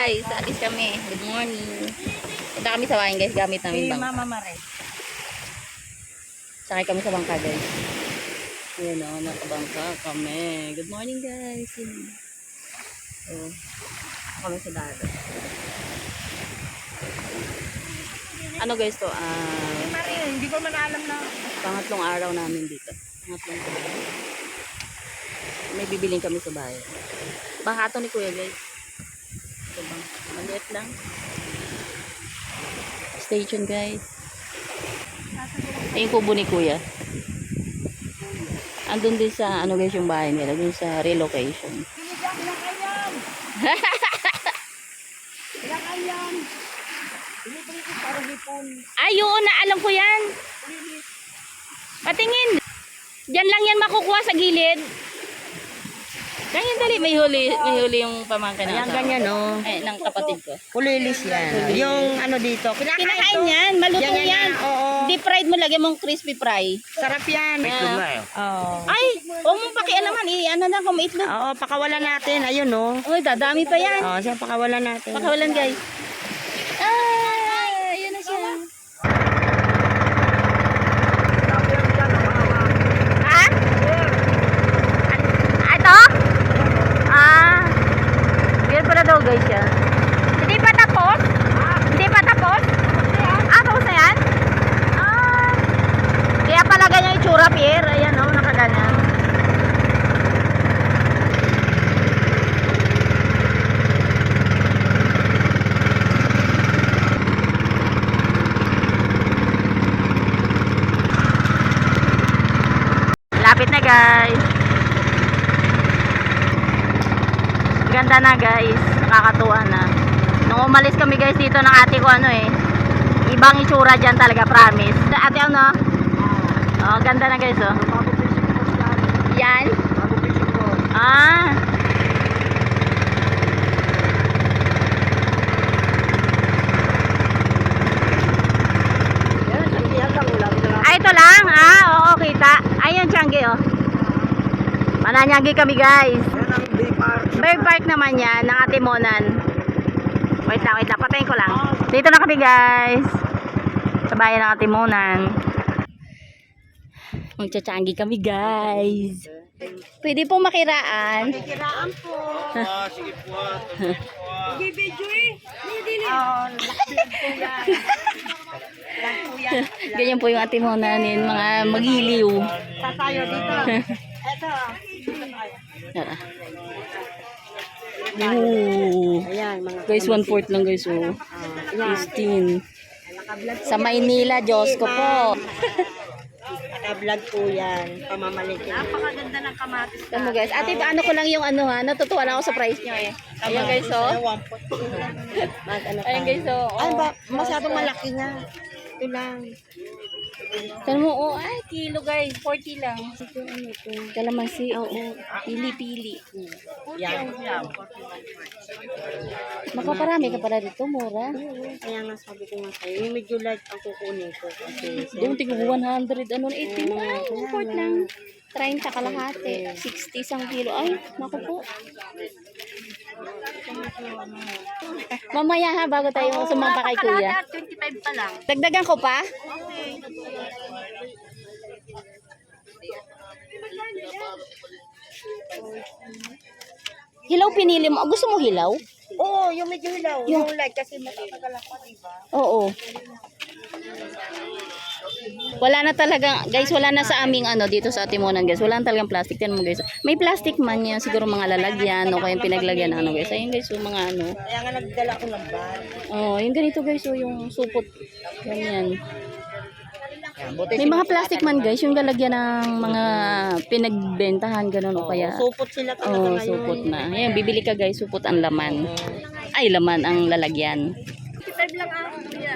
guys, alis kami. Good morning. Punta kami sa bahay guys, gamit namin bangka. Mama Mare. Sakay kami sa bangka guys. Ayan o, nakabangka kami. Good morning guys. Oh, kami sa dagat. Ano guys to? Mare, hindi ko man alam na. Pangatlong araw namin dito. Pangatlong araw. May bibiling kami sa bahay. Baka ito ni Kuya guys. Ito bang maliit lang. Stay tuned guys. Yung kubo ni Kuya. Andun din sa ano guys yung bahay nila. Dun sa relocation. Ay, yun na. Alam ko yan. Patingin. Diyan lang yan makukuha sa gilid. Ganyan dali. May huli yung pamangkin na Ayan ganyan no. Eh, ng kapatid ko. Kulilis yan. Yung ano dito. Kinakain yan. Malutong yan. Oo. Deep fried mo, lagyan mong crispy fry. Sarap yan. Oo. Ay, huwag mong pakialaman. Ano na kung may itlog. Oo, pakawalan natin. Ayun no. Uy, dadami pa yan. Oo, siya pakawalan natin. Pakawalan guys. Ah, yun na siya. Ha? Ito? Ah, yun pala daw guys siya. Hindi pa tapos? Hindi pa tapos? Ah, tapos na yan? Ah, kaya pala ganyan yung tsura, Pierre. Ayan o, nakaganyan. Lapit na guys. Ganda na guys. Nakakatuwa na. Nung umalis kami guys dito ng ate ko ibang itsura dyan talaga, promise. Ate ano? Oh, ganda na guys oh. Yan. Ah. Ay, ito lang. Ah, oo, kita. Ayun, Changi, oh. Mananyagi kami, guys. Bird Park naman yan, ng Atimonan. Wait lang. Patayin ko lang. Dito na kami, guys. Sa bayan ng Atimonan. Magcha-Changi kami, guys. Pwede pong makiraan. Kiraan po. Sige po. Bibidyo eh. Hindi na. Oo, nakablog po yan. Lang po yan. Ganyan po yung Atimonanin, mga magiliw. Tatayo dito. Ito. Tara. Ooh. Ayan, mga Guys, 1/4 lang guys, oh. 15. Sa Maynila, Diyos ko po. Naka-vlog po yan. Pamamalikin. Napakaganda ng kamatis. Tama guys. Ate, ano ko lang yung natutuwa lang ako sa price nyo eh. Ayan guys, oh. Ayan guys, oh. Ay, ba, masyadong malaki nga. Ito lang. Tignan mo, oh, ay, kilo guys, 40 lang. Ito, ano ito? Kalamansi, oo. Pili-pili. Yan. Makaparami ka pala dito, mura. Kaya nga sabi ko nga sa'yo, yung medyo light ang kukunin ko. Kasi, Yung tigong 100, 80 mo. Ay, 40 lang. 30 kalahati. 60 isang kilo. Ay, naku po. Mamaya ha, bago tayo sumampa kay kuya. 25 pa lang. Dagdagan ko pa? Hilaw pinili mo. Gusto mo hilaw? Oo, yung medyo hilaw. Yung light kasi matatagal ako, diba? Oo. Wala na talaga, guys, wala na sa aming dito sa Atimonan, guys. Wala na talagang plastic. Tignan mo, guys. May plastic man yan, siguro mga lalagyan o kaya pinaglagyan na guys. Ayun, guys, yung mga Kaya nga nagdala ko ng bag. Oh, yung ganito, guys, yung supot. Ganyan. May mga plastic man, guys, yung lalagyan ng mga pinagbentahan, ganun o kaya. Supot sila talaga Oh, ngayon. supot na. Ayan, bibili ka, guys, supot ang laman. Ay, laman ang lalagyan. 25 lang ako, kuya.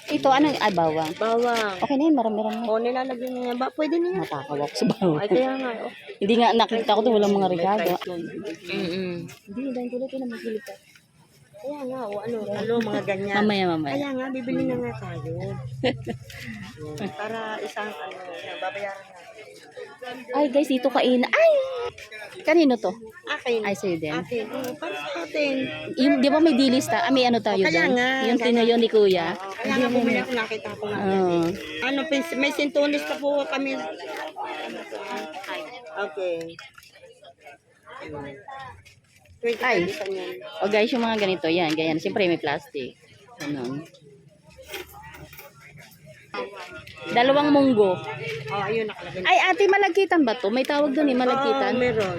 Ito, anong bawang? Bawang. Okay na yun, marami-rami. O, nilalagyan niya ba? Pwede niya. Matakaw ako sa bawang. Ay, kaya nga. Oh. Hindi nga nakita ko to, walang mga regalo. Mm-mm. Hindi, dahil tuloy ko na magpili ka. Kaya nga, ano, mga ganyan. Mamaya. Kaya nga, bibili na nga tayo. Para isang, babayaran natin. Ay guys, dito kain. Ay! Kanino to? Akin. Ay, sa'yo din. Akin. Para sa atin. Yung, di ba may dilista? May ano tayo Kaya doon? nga, Yung kaya tinayo ni kuya. Kaya nga bumili ako, nakita ko nga. Oo. Ano, may sintunis pa po kami. Okay. 20 Ay. isa niyan. O guys, yung mga ganito, yan, ganyan. Siyempre may plastic. Ano. Dalawang munggo. Oh, ayun nakalagay. Ay, ate, malagkitan ba to? May tawag doon eh, malagkitan. Meron.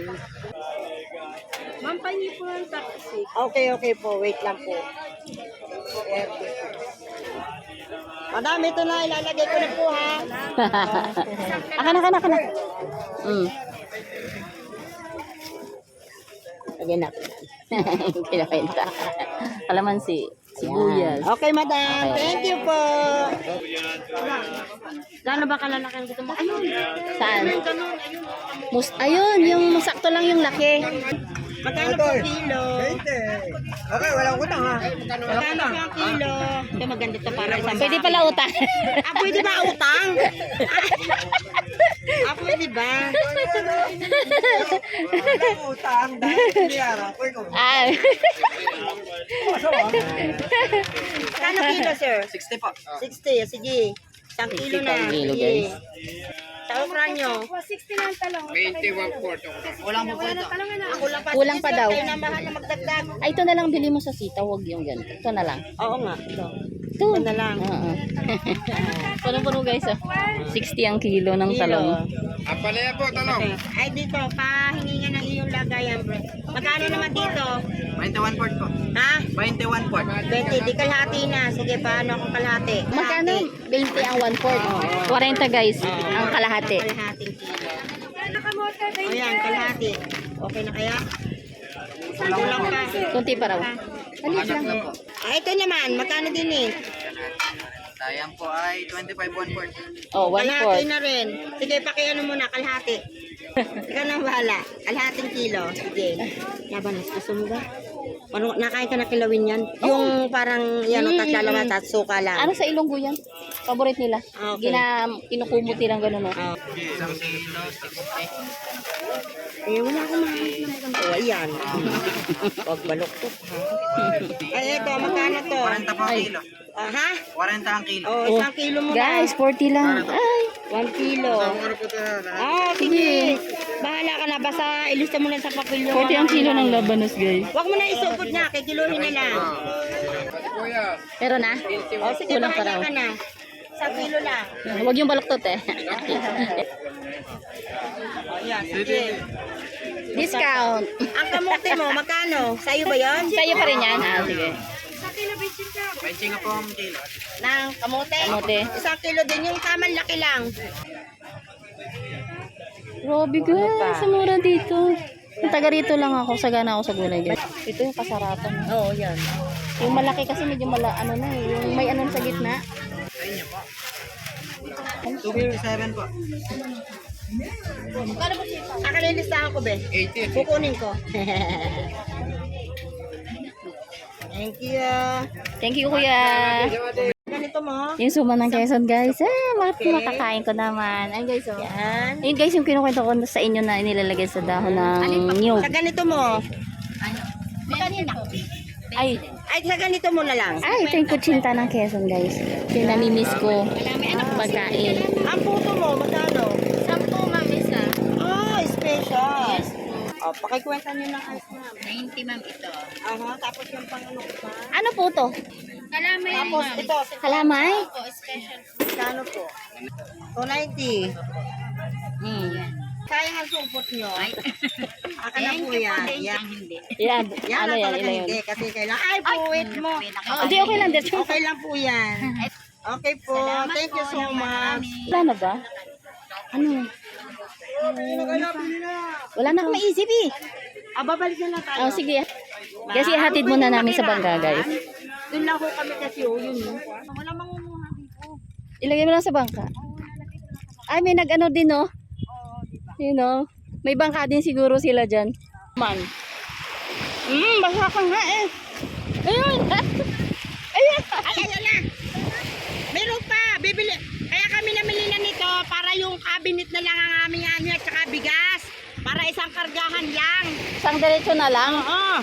Ma'am, pahingi po ang taxi. Okay po. Wait lang po. Madam, ito na. Ilalagay ko na po, ha? Aka na. Lagyan natin. Pinapenta. Kalamansi. Sibuyas. Okay, madam. Okay. Thank you po. Gano'n ba kalalaki ang gusto mo? Ayun. Saan? Ganun. Ayun. Ayun, yung sakto lang yung laki. Magkano po kilo? 20. Okay, walang utang ha. Magkano po ang kilo? Ito maganda to para isang Pwede pala utang. Pwede ba utang? Pwede ba? Walang utang dahil piniyara ko ikaw. Ah. Kano kilo, sir? 60 po. 60. Sige. Isang kilo na. 60 kilo, Sige. guys. Sa okra nyo? 21 po. Walang po ito. Ako lang pa. Kulang pa daw. Kayo na mahal na magdagdag. Ay, ito na lang bili mo sa sita. Huwag yung ganito. Ito na lang. Oo nga. Ito. Ito. Ito na lang. Oo. Punong-puno guys. 60 ang kilo ng Kilo. talong. Apalaya po, tanong. Okay. Ay, dito. Pahingi nga ng iyong lagayan, bro. Magkano naman dito? 21 port po. Ha? 21 port. 20. Di kalahati na. Sige, paano kung kalahati? Magkano? 20 ang 1/4. 40 guys. Ang kalahati. Kalahating kilo. Ayan, kalahati. Okay na kaya? Kulang pa. Kunti pa raw. Alis lang. na po. Ito naman. Magkano din eh? Sayang po ay 25 1 port. Oh, Kalahati 1/4. na rin. Sige, pakiano muna. Kalahati. Ikaw nang bahala. Kalahating kilo. Sige. Yabanas, gusto mo ba? Ano, nakain ka na kilawin yan? Yung parang yan, Mm, tatlalaman at suka lang. Ano sa Ilonggo yan? Favorite nila. Okay. Kinukumot nilang gano'n. No? Oh. Isang kilo, 60. Eh, wala akong makakit na ganito. Ayan. Huwag baluktot, ha? Ay, ito, magkano to? 40 po ang kilo. Ha? 40 ang kilo. Oh, isang kilo mo Guys, 40 lang. Ay. 1 kilo. Sige. Bahala ka na. Basta ilista mo lang sa papel yung 40 ang kilo ng labanos guys. Huwag mo na isupot niya. Kay kilohin na lang. Pero na? O, sige, Kulang pa raw. bahala ka na. Sa kilo lang. Huwag yung baluktot eh. O, yan. Sige. Discount. Ang kamote mo, magkano? Sa'yo ba yun? Sa'yo pa rin yan? Ah, sige. 20 nga po ang kilo. Ng kamote? Kamote. Isang kilo din. Yung tamang laki lang. Grabe guys, sa mura dito. Yung taga rito lang ako, sagana ako sa gulay guys. Ito yung kasarapan. Oo, yan. Yung malaki kasi medyo ano na eh. Yung may ano sa gitna. Sa inyo po. 257 po. Nakalilistahan ko, be. 80. Kukunin ko. Thank you. Thank you kuya. Ganito mo. Yung suma ng Quezon guys. Makakain ko naman. Ayun guys oh. Yan. Ayun guys yung kinukwento ko sa inyo na inilalagay sa dahon ng niyog. Sa ganito mo. Ay, Ay, sa ganito mo na lang. ito yung kutsinta ng Quezon guys. Yung namimiss ko. Pagkain. Ang puto mo, magkano? 10 ma'am isa. Oh, special. Oh, pakikwenta nyo ng ice ma'am. 90 ma'am ito. Aha, tapos yung pang-ano pa. Ano po to? Kalamay Tapos ma'am. ito, Kalamay? Po, special. magkano po? 290. Hmm. Sayang ang supot nyo. Aka na po Thank you po, yan. thank Yan. you. Hindi. Yan. Yan Ano ang yan? talaga Ilan hindi. yun? Kasi kailangan. Ay, puwit mo. Hindi, okay lang. That's Okay lang po yan. Okay po. Thank you so much. Wala na ba? Ano? Wala na akong maisip eh. Babalik na lang tayo. Oh, sige. Kasi hatid muna namin sa bangka, guys. Doon lang po kami kasi yun. Wala mangunguha dito. Ilagay mo lang sa bangka. Ay, may nag-ano din, no? You know, may bangka din siguro sila dyan. Man. Basa ka nga eh. Ayun. na lang ang aming ano at saka bigas. Para isang kargahan lang. Isang diretso na lang. Oo.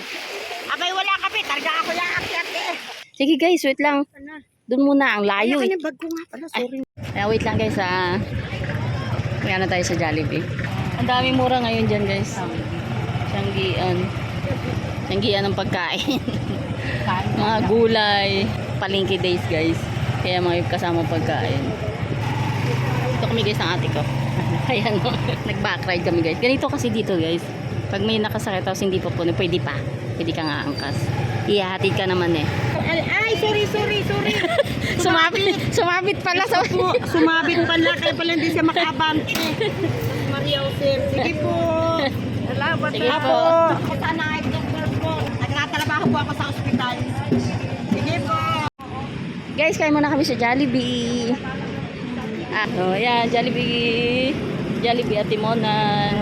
Abay wala kape, karga ako lang akyat eh. Sige guys, wait lang. Doon muna, ang layo. Ano yung bag ko nga pala, sorry. Ay, wait lang guys ah. Kaya na tayo sa Jollibee. Ang daming mura ngayon dyan guys. Siyanggian. Siyanggian ng pagkain. Mga gulay. Palengke days guys. Kaya mga kasama pagkain. Ito kami guys ng ate ko. Ayan o. Nag-backride kami guys. Ganito kasi dito guys. Pag may nakasakit tapos hindi pa po, pwede pa. Pwede ka nga angkas. Ihahatid ka naman eh. Ay, sorry. Sumabit pala sa... Sumabit pala, kaya pala hindi siya makabante. Maria Jose. Sige po. Salamat Sige po. Ako sana ay doktor po. Nagtatrabaho po ako sa ospital. Sige po. Guys, kain muna kami sa Jollibee. So, yan, Jollibee. Jollibee at Timonan.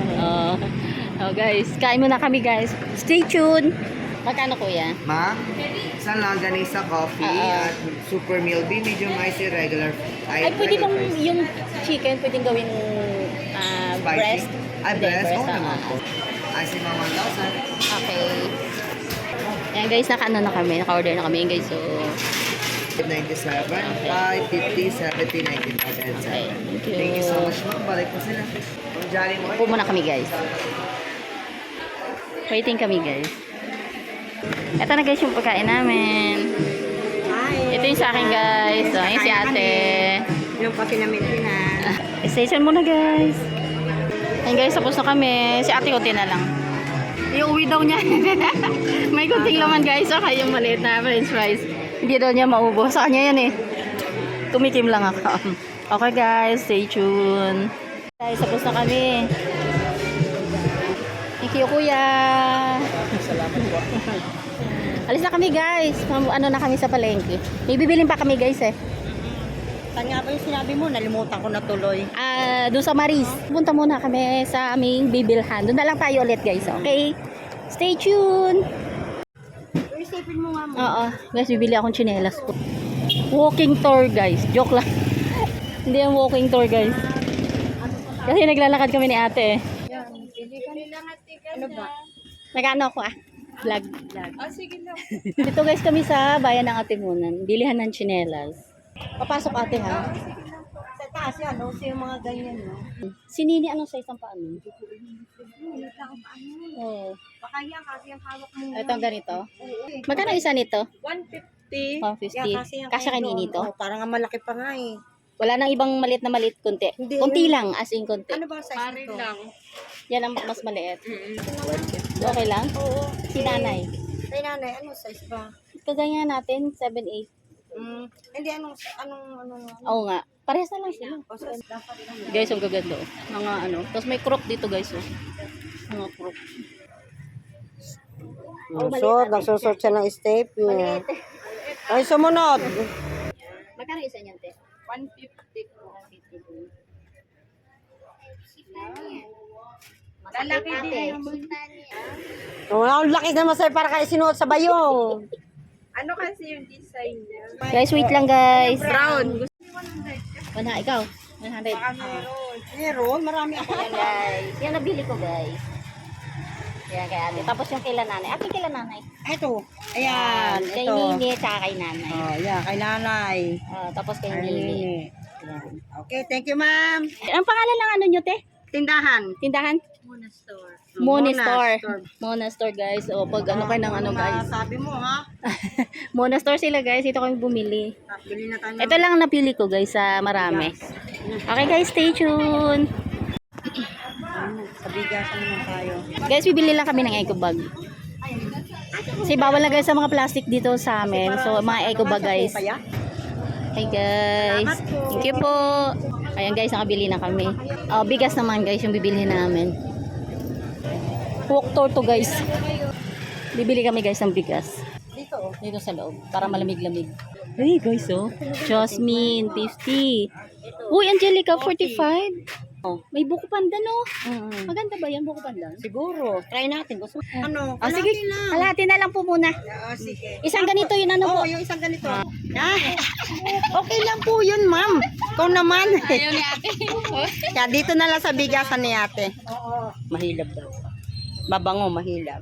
Guys, kain muna kami guys. Stay tuned. Magkano kuya? Ma, isang longganisa coffee at super meal B, medium icy, regular. Ay, pwede bang yung chicken, pwedeng gawin breast? Ay, Hindi, breast? Oo ah. naman po. Icy mga 1,000. Okay. Yan guys, naka-ano na kami. Naka-order na kami guys. So, 97, 550, 70, 95, and 7. okay. Thank you so much, ma. Balik po sila. Kung jolly mo. Upo muna kami guys. Waiting kami guys. Ito na guys yung pagkain namin. Hi. Ito yung sa akin guys. So, yung si ate. Yung pa pinamitinan. Station muna guys. Ayun guys, tapos na kami. Si ate ko na lang. Iuwi daw niya. May kunting laman guys. Okay, yung maliit na french fries. Hindi daw niya maubos. Sa kanya yan eh. Tumikim lang ako. Okay guys, stay tuned. Guys, tapos na kami. Thank you kuya. Salamat po. Alis na kami guys. Ano na kami sa palengke. May bibilin pa kami guys eh. Saan nga ba yung sinabi mo? Nalimutan ko na tuloy. Doon sa Maris. Punta muna kami sa aming bibilhan. Doon na lang tayo ulit guys. Okay? Stay tuned. Isipin mo nga mo. Oo. Guys, bibili akong tsinelas po. Walking tour guys. Joke lang. Hindi yung walking tour guys. Kasi naglalakad kami ni ate. Ano ba? Nag-ano ako Vlog. Sige lang. Dito guys kami sa bayan ng Atimunan. Bilihan ng tsinelas. Papasok ate ha. Sa taas yan, no? So yung mga ganyan, no? Si Nini, anong size ang paano? Oo. Baka yan kasi yung hawak mo. Ito ang ganito. Magkano isa nito? 150. 150. Kasya kay Nini to? Oh, parang nga malaki pa nga eh. Wala nang ibang maliit na maliit, kunti. Hindi. Kunti lang, as in kunti. Ano ba size nito? Yan ang mas maliit. Okay lang? Oo. Si nanay. Kay nanay, ano size ba? Kagaya natin, 7-8. Hindi, anong. Oo nga. Parehas na lang sila. O, size dapat lang. Guys, ang gaganda. Mga ano. Tapos may crop dito guys. Mga crop. Nagsusort siya ng step. Ay, sumunod. Magkano isa niyan, te? 150 po. Lalaki din. Oh, ang laki naman sa'yo para kayo sinuot sa bayong. Ano kasi yung design niya? Guys, wait lang guys. Brown. 100, ikaw. 100. Meron, marami ako. Yan guys. Yan nabili ko guys. Yan kay ate. Tapos yung kay nanay. Ate kay nanay. Ito. Ayan. Kay Ito. Nini tsaka kay nanay. Oh, yeah, kay nanay. Tapos kay Kay Nini. Nini. Ayan. Okay, thank you, ma'am. Ang pangalan ng ano nyo, te? Tindahan. Tindahan? Mona Store. Mona Store. Mona Store guys. O pag ano kayo ng ano guys. Sabi mo, ha? Mona Store sila guys. Ito kami bumili. Bili na tayo. Ito lang ang napili ko guys sa marami. Okay guys, stay tuned. Sa bigasan naman tayo. Guys, bibili lang kami ng eco bag. Kasi bawal na guys sa mga plastic dito sa amin. So mga eco bag guys. Hey guys. Thank you po. Ayan guys, nakabili na kami. Bigas naman guys yung bibili namin. Walk tour to guys. Bibili kami guys ng bigas. Dito sa loob. Para malamig-lamig. Hey guys oh. Jasmine, 50. Uy, Angelica, 45. May buko pandan, no? Mm. Maganda ba yan, buko pandan? Siguro. Try natin. Gusto ano? Ah, sige, lang. kalahati na lang po muna. Sige. Isang ganito yun, ano po? Oo, yung isang ganito. Okay lang po yun, ma'am. Ikaw naman. Ayaw ni ate. Kaya dito na lang sa bigasan ni ate. Oo. Mahilab daw. Babango, mahilab.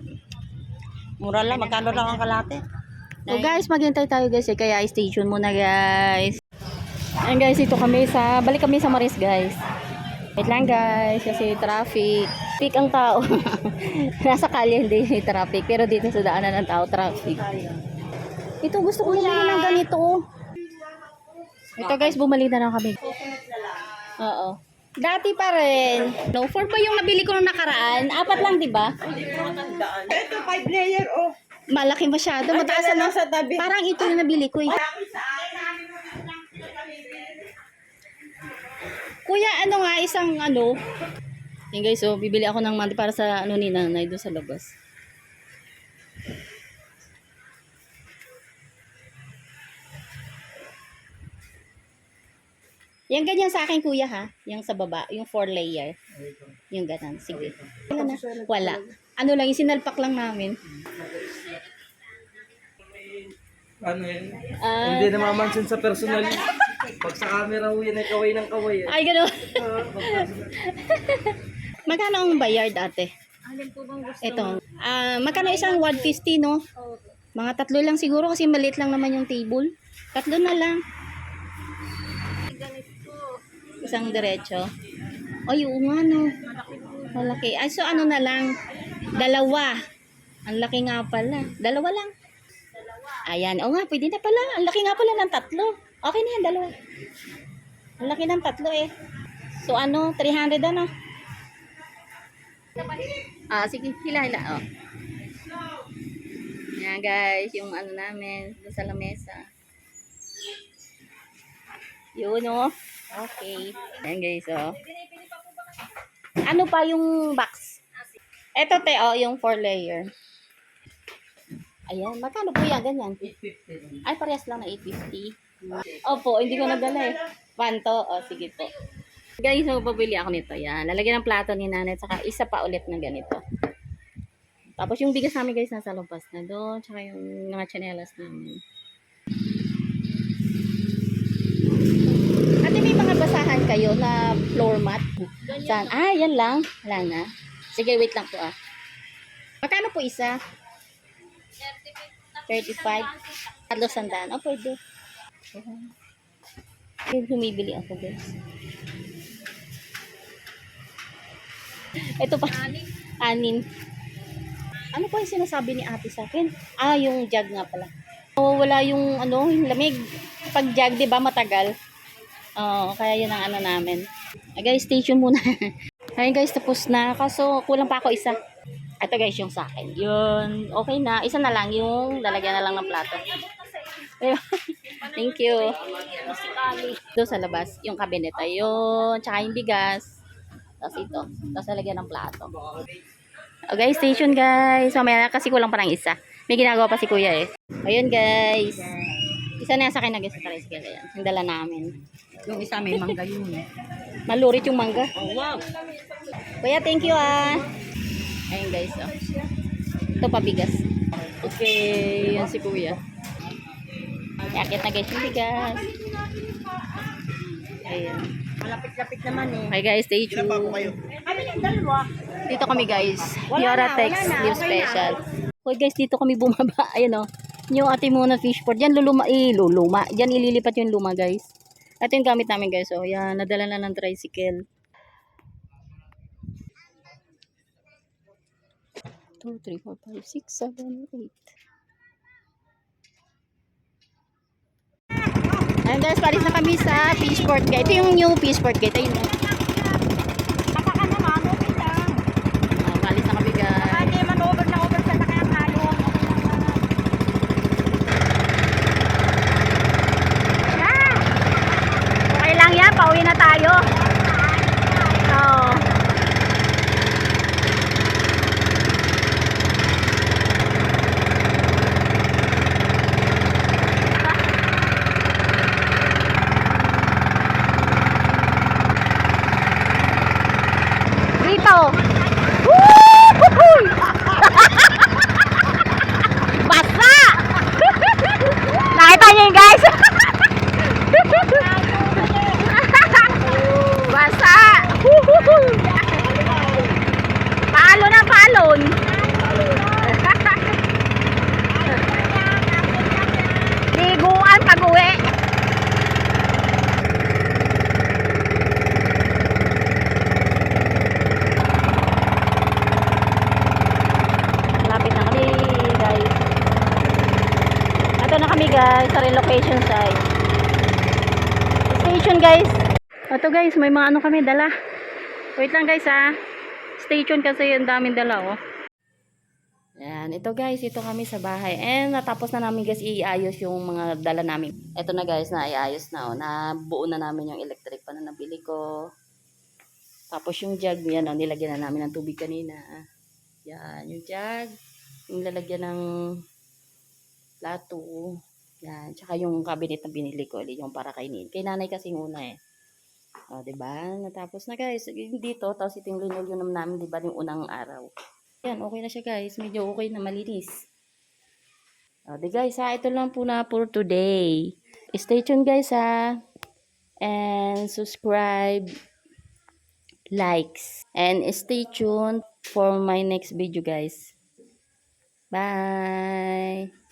Mura lang. Magkano lang ang kalate? So guys, maghintay tayo guys, kaya stay tuned muna guys. Ayan guys, ito kami balik kami sa Maris guys. Wait lang guys, kasi traffic. Peak ang tao. Nasa kalye hindi traffic, pero dito sa daanan ng tao, traffic. Ito, gusto ko bumili ng ganito. Ito guys, bumalik na lang kami. Oo. Dati pa rin. No, 4 ba yung nabili ko nung nakaraan? 4 lang, di ba? Ito, 5 layer, oh. Malaki masyado. Mataas na. sa tabi. Parang ito yung nabili ko eh. Kuya, ano nga, isang ano. Yan guys, so bibili ako ng mandi para sa ano ni nanay doon sa labas. Yan ganyan sa akin kuya ha. Yung sa baba, yung 4 layer. Yung ganun. Sige. Wala na. Wala. Ano lang, yung sinalpak lang namin. Ano yan? Ah, Hindi namamansin sa personal. Pag sa camera ho yan ay kaway ng kaway. Eh. ay, gano'n. Magkano ang bayard ate? Ito. Magkano isang 150 no? Mga 3 lang siguro kasi maliit lang naman yung table. 3 na lang. Isang diretso. Ay, oo nga no. Malaki. Ay, so ano na lang? 2. Ang laki nga pala. 2 lang. Ayan. Oo nga, pwede na pala. Ang laki nga pala ng 3. Okay na yan, 2. Ang laki ng 3 eh. So ano, 300 ano? Sige, hila. Oh. Yan guys, yung ano namin, doon sa lamesa. Yun oh. Okay. Yan guys, oh. Ano pa yung box? Ito te, oh, yung 4 layer. Ayan, magkano po yan? Ganyan. Ay, parehas lang na 850. Opo, hindi ko nadala eh. Panto, sige po. Guys, magpapili ako nito. Yan, lalagyan ng plato ni nanay. Saka isa pa ulit ng ganito. Tapos yung bigas namin guys, nasa lumpas na doon. Tsaka yung mga chanelas namin. Ate, may mga basahan kayo na floor mat? Saan? Yan lang. Wala na. Sige, wait lang po Magkano po isa? 35. 300. Pwede. Humibili ako guys. Ito pa. 6. Ano pa yung sinasabi ni ate sa akin? Yung jug nga pala. Wala yung yung lamig. Pag jug, di ba matagal? Kaya yun ang ano namin. Guys, stay tuned muna. Ayun guys, tapos na. Kaso, kulang pa ako isa. Ito guys, yung sa akin. Yun, okay na. Isa na lang yung lalagyan na lang ng plato. Thank you. Doon sa labas, yung cabinet. Ayun, tsaka yung bigas. Tapos ito. Tapos lalagyan ng plato. Okay, stay tuned guys. Mamaya kasi kulang pa ng isa. May ginagawa pa si kuya eh. Ayun guys. Isa na sa akin na guys sa tricycle. Ayan, yung dala namin. Yung isa may mangga yun. Malurit yung mangga. Oh, wow. Kuya, thank you Ayun guys, ito pabigas. Okay, yan si kuya. Yakit na guys yung bigas. Ayan. Malapit-lapit naman eh. Okay guys, stay tuned. Dito kami guys. Yoratex Live Special. Okay guys, dito kami bumaba. Ayan yung ate muna fishport. Diyan luluma. Diyan ililipat yung luma guys. Ito yung gamit namin guys. Yan, nadala na ng tricycle. 2, 3, 4, 5, 6, 7, 8. Ayun guys, palis na kami sa Fishport Gate. Ito yung new Fishport Gate. Ayun palis na kami guys. Hindi man over sa nakayang halong. Okay lang yan, pauwi na tayo. kami guys sa relocation site. Stay tuned guys. Ito guys, may mga ano kami dala. Wait lang guys ha. Stay tuned kasi ang daming dala oh. Yan, ito guys, ito kami sa bahay. And natapos na namin guys iayos yung mga dala namin. Ito na guys, na iayos na oh. Nabuo na namin yung electric pan na nabili ko. Tapos yung jug, yan oh, nilagyan na namin ng tubig kanina. Yan, yung jug. Yung lalagyan ng plato. Yan, tsaka yung cabinet na binili ko, yung para kainin. Kay nanay kasi una eh. O, diba? Natapos na guys. Dito, tapos ito yung linoleum namin, diba? Yung unang araw. Yan, okay na siya guys. Medyo okay na, malinis. O, di guys ha, ito lang po na for today. Stay tuned guys ha. And subscribe, likes. And stay tuned for my next video guys. Bye!